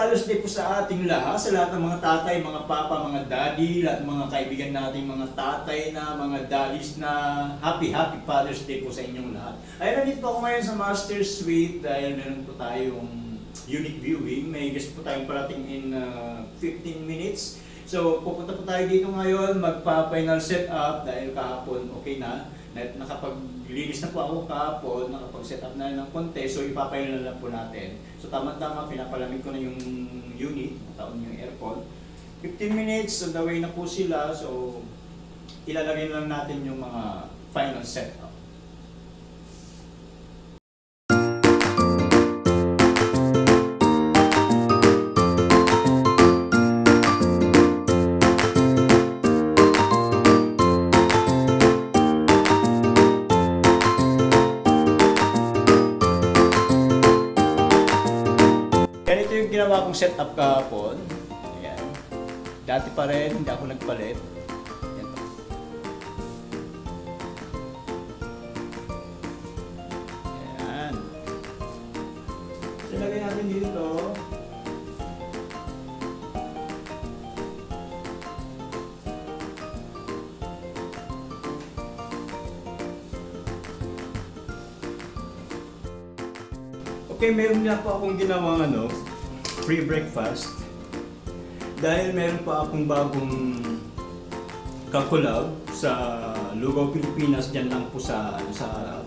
Father's Day po sa ating lahat, sa lahat ng mga tatay, mga papa, mga daddy, lahat ng mga kaibigan nating mga tatay na, mga daddies na happy Father's Day po sa inyong lahat. Ay, nandito po ako ngayon sa Master Suite dahil meron po tayong unique viewing. May guest po tayong parating in 15 minutes. So, pupunta po tayo dito ngayon, magpa-final setup dahil kahapon okay na. Nakapag-linis na po ako kahapon, nakapag-set up na ng konti, so ipapail na lang po natin. So tama-tama, pinapalamig ko na yung unit, taon yung aircon. 15 minutes, on the way na po sila, so ilalagay lang natin yung mga final setup. Ganito yung ginawa kong setup kahapon. Ayan. Dati pa rin, hindi ako nagpalit. Ayan. Ayan. So, lagay natin dito. Okay, meron na po akong ginawang free breakfast. Dahil meron pa akong bagong kakulab sa Lugaw, Pilipinas, dyan lang po sa harap.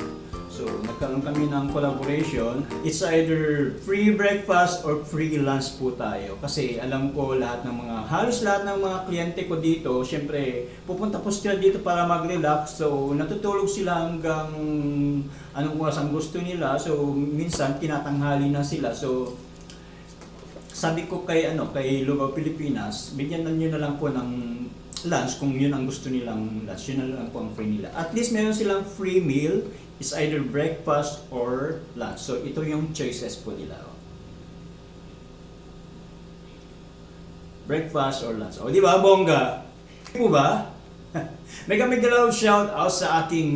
So, nagkaroon kami ng collaboration. It's either free breakfast or free lunch po tayo. Kasi alam ko halos lahat ng mga kliyente ko dito, syempre, pupunta po sila dito para mag-relax. So, natutulog sila hanggang anong oras ang gusto nila. So, minsan, tinatanghali na sila. So, sabi ko kay Lugaw, Pilipinas, bigyan nyo na lang po ng lunch kung yun ang gusto nilang lunch. Yun na lang po ang free nila. At least meron silang free meal. It's either breakfast or lunch. So, ito yung choices po nila. Breakfast or lunch. O, di ba, bongga? Di po ba? Mega love shout out sa ating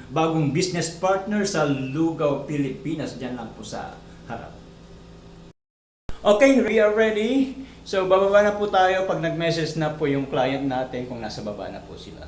bagong business partner sa Lugaw, Pilipinas. Diyan lang po sa harap. Okay, we are ready. So, bababa na po tayo pag nag-message na po yung client natin kung nasa baba na po sila.